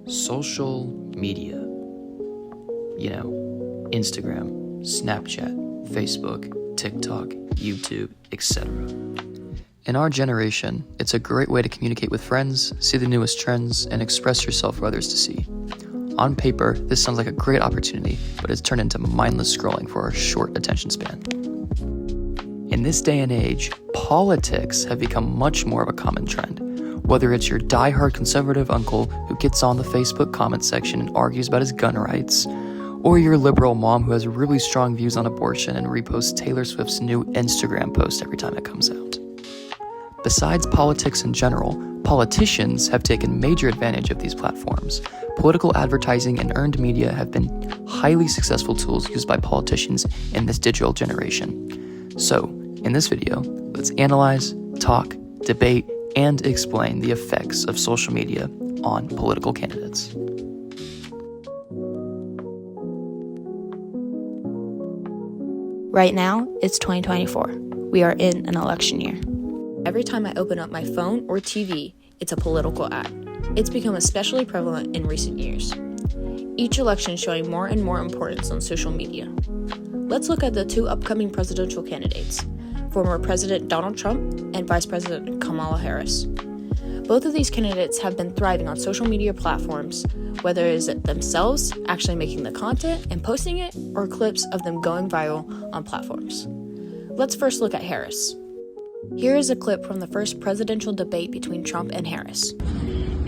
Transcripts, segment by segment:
Social media. You know, Instagram, Snapchat, Facebook, TikTok, YouTube, etc. In our generation, it's a great way to communicate with friends, see the newest trends, and express yourself for others to see. On paper, this sounds like a great opportunity, but it's turned into mindless scrolling for our short attention span. In this day and age, politics have become much more of a common trend. Whether it's your die-hard conservative uncle who gets on the Facebook comment section and argues about his gun rights, or your liberal mom who has really strong views on abortion and reposts Taylor Swift's new Instagram post every time it comes out. Besides politics in general, politicians have taken major advantage of these platforms. Political advertising and earned media have been highly successful tools used by politicians in this digital generation. So, in this video, let's analyze, talk, debate, and explain the effects of social media on political candidates. Right now, it's 2024. We are in an election year. Every time I open up my phone or TV, it's a political ad. It's become especially prevalent in recent years. Each election is showing more and more importance on social media. Let's look at the two upcoming presidential candidates, former President Donald Trump and Vice President Kamala Harris. Both of these candidates have been thriving on social media platforms, whether it is themselves actually making the content and posting it, or clips of them going viral on platforms. Let's first look at Harris. Here is a clip from the first presidential debate between Trump and Harris.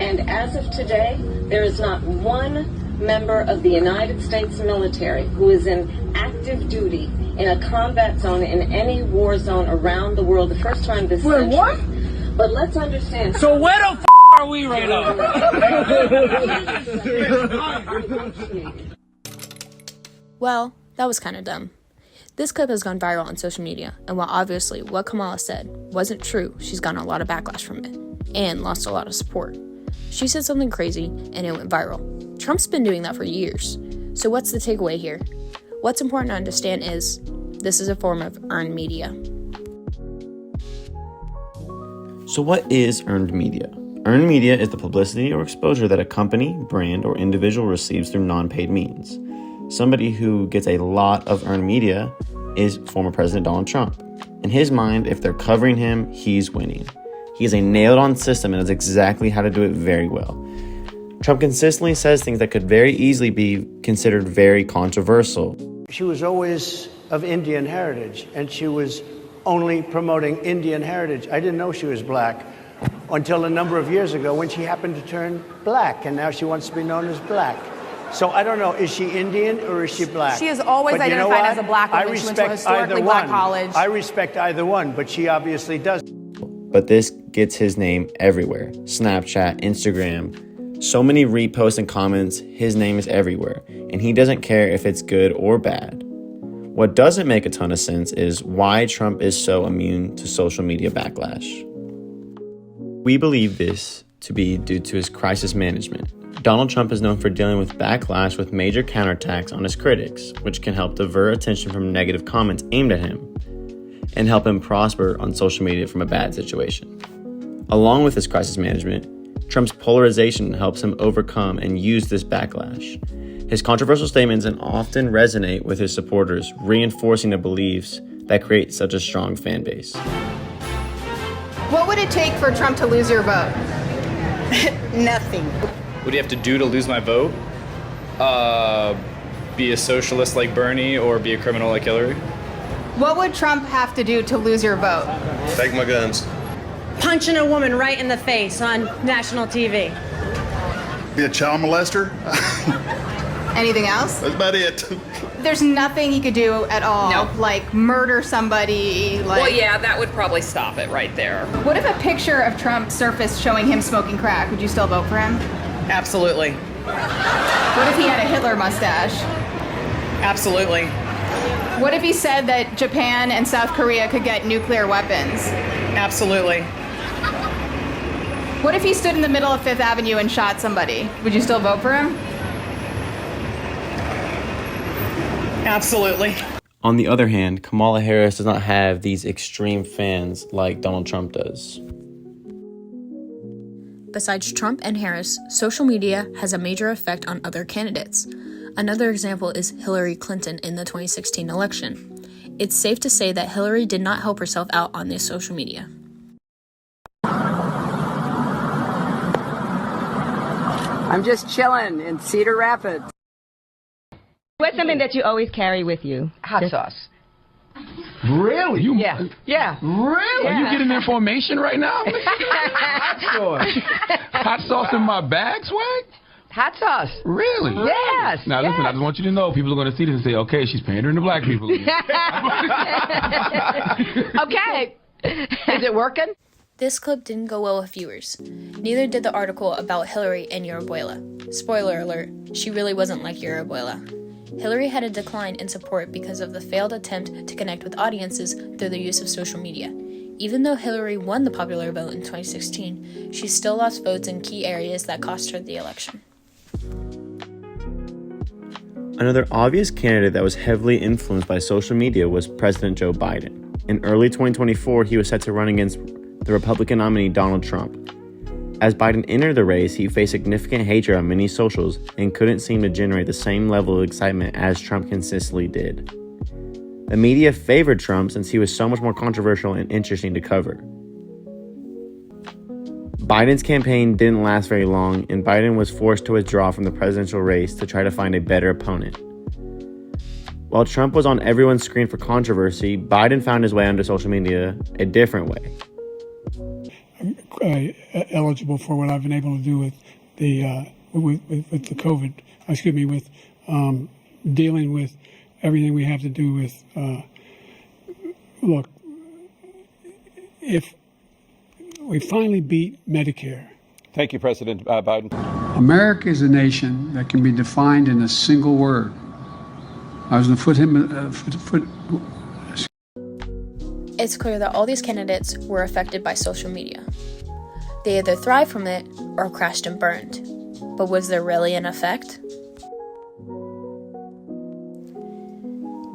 And as of today, there is not one member of the United States military who is in active duty in a combat zone in any war zone around the world. The first time this century. What? But let's understand. So where the are we right now? Well, that was kind of dumb. This clip has gone viral on social media, and while obviously what Kamala said wasn't true, she's gotten a lot of backlash from it, and lost a lot of support. She said something crazy, and it went viral. Trump's been doing that for years. So what's the takeaway here? What's important to understand is, this is a form of earned media. So what is earned media? Earned media is the publicity or exposure that a company, brand, or individual receives through non-paid means. Somebody who gets a lot of earned media is former President Donald Trump. In his mind, if they're covering him, he's winning. He has a nailed-on system and knows exactly how to do it very well. Trump consistently says things that could very easily be considered very controversial. She was always of Indian heritage, and she was only promoting Indian heritage. I didn't know she was black until a number of years ago when she happened to turn black, and now she wants to be known as black. So I don't know, is she Indian or is she black? She has always identified as a black woman. She went to a historically black college. I respect either one, but she obviously does. But this gets his name everywhere. Snapchat, Instagram, so many reposts and comments, his name is everywhere. And he doesn't care if it's good or bad. What doesn't make a ton of sense is why Trump is so immune to social media backlash. We believe this to be due to his crisis management. Donald Trump is known for dealing with backlash with major counterattacks on his critics, which can help divert attention from negative comments aimed at him and help him prosper on social media from a bad situation. Along with his crisis management, Trump's polarization helps him overcome and use this backlash. His controversial statements often resonate with his supporters, reinforcing the beliefs that create such a strong fan base. What would it take for Trump to lose your vote? Nothing. What do you have to do to lose my vote? Be a socialist like Bernie or be a criminal like Hillary? What would Trump have to do to lose your vote? Take my guns. Punching a woman right in the face on national TV. Be a child molester. Anything else? That's about it. There's nothing he could do at all. No. Like murder somebody. Well, yeah, that would probably stop it right there. What if a picture of Trump surfaced showing him smoking crack? Would you still vote for him? Absolutely. What if he had a Hitler mustache? Absolutely. What if he said that Japan and South Korea could get nuclear weapons? Absolutely. What if he stood in the middle of Fifth Avenue and shot somebody? Would you still vote for him? Absolutely. On the other hand, Kamala Harris does not have these extreme fans like Donald Trump does. Besides Trump and Harris, social media has a major effect on other candidates. Another example is Hillary Clinton in the 2016 election. It's safe to say that Hillary did not help herself out on this social media. I'm just chilling in Cedar Rapids. What's something that you always carry with you? Hot sauce. Really? Yeah. Really? Yeah. Are you getting information right now? Hot sauce. Hot sauce in my bag, Swag? Hot sauce. Really? Yes. Now listen, I just want you to know, people are going to see this and say, okay, she's pandering to black people. Okay. Is it working? This clip didn't go well with viewers. Neither did the article about Hillary and Your Abuela. Spoiler alert, she really wasn't like Your Abuela. Hillary had a decline in support because of the failed attempt to connect with audiences through the use of social media. Even though Hillary won the popular vote in 2016, she still lost votes in key areas that cost her the election. Another obvious candidate that was heavily influenced by social media was President Joe Biden. In early 2024, he was set to run against the Republican nominee Donald Trump. As Biden entered the race, he faced significant hatred on many socials and couldn't seem to generate the same level of excitement as Trump consistently did. The media favored Trump since he was so much more controversial and interesting to cover. Biden's campaign didn't last very long, and Biden was forced to withdraw from the presidential race to try to find a better opponent. While Trump was on everyone's screen for controversy, Biden found his way onto social media a different way. Eligible for what I've been able to do with the with the COVID. With dealing with everything we have to do with. Look, if we finally beat Medicare. Thank you, President Biden. America is a nation that can be defined in a single word. I was going to put him. It's clear that all these candidates were affected by social media. They either thrived from it or crashed and burned. But was there really an effect?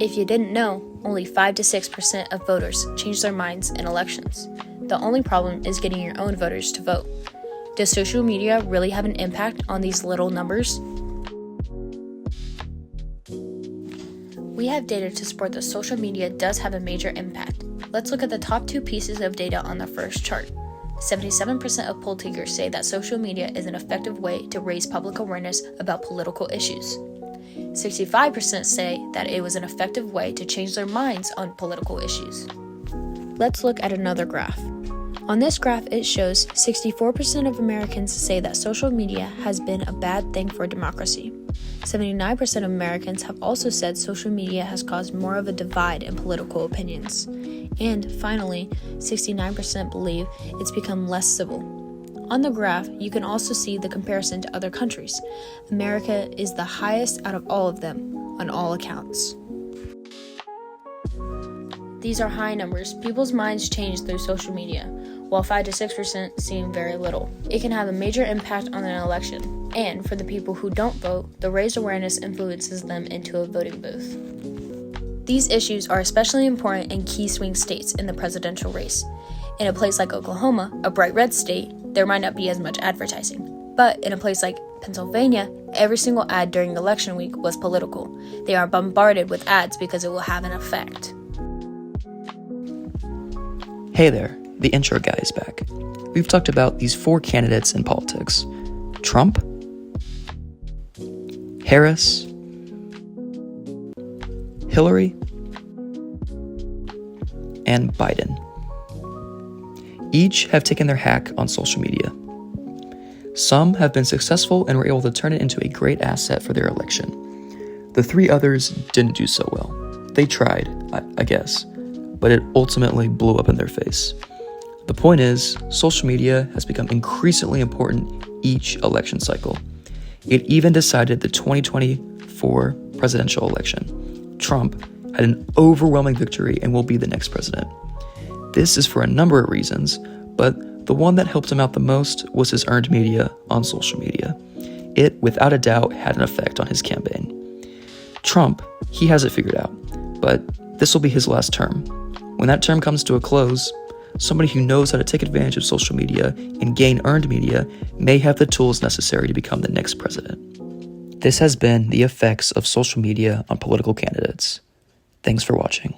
If you didn't know, only 5 to 6% of voters change their minds in elections. The only problem is getting your own voters to vote. Does social media really have an impact on these little numbers? We have data to support that social media does have a major impact. Let's look at the top 2 pieces of data on the first chart. 77% of poll takers say that social media is an effective way to raise public awareness about political issues. 65% say that it was an effective way to change their minds on political issues. Let's look at another graph. On this graph, it shows 64% of Americans say that social media has been a bad thing for democracy. 79% of Americans have also said social media has caused more of a divide in political opinions. And finally, 69% believe it's become less civil. On the graph, you can also see the comparison to other countries. America is the highest out of all of them, on all accounts. These are high numbers. People's minds change through social media, while 5 to 6% seem very little. It can have a major impact on an election, and for the people who don't vote, the raised awareness influences them into a voting booth. These issues are especially important in key swing states in the presidential race. In a place like Oklahoma, a bright red state, there might not be as much advertising. But in a place like Pennsylvania, every single ad during election week was political. They are bombarded with ads because it will have an effect. Hey there, the intro guy is back. We've talked about these 4 candidates in politics: Trump, Harris, Hillary, and Biden. Each have taken their hack on social media. Some have been successful and were able to turn it into a great asset for their election. The 3 others didn't do so well. They tried, I guess, but it ultimately blew up in their face. The point is, social media has become increasingly important each election cycle. It even decided the 2024 presidential election. Trump had an overwhelming victory and will be the next president. This is for a number of reasons, but the one that helped him out the most was his earned media on social media. It, without a doubt, had an effect on his campaign. Trump, he has it figured out, but this will be his last term. When that term comes to a close, somebody who knows how to take advantage of social media and gain earned media may have the tools necessary to become the next president. This has been the effects of social media on political candidates. Thanks for watching.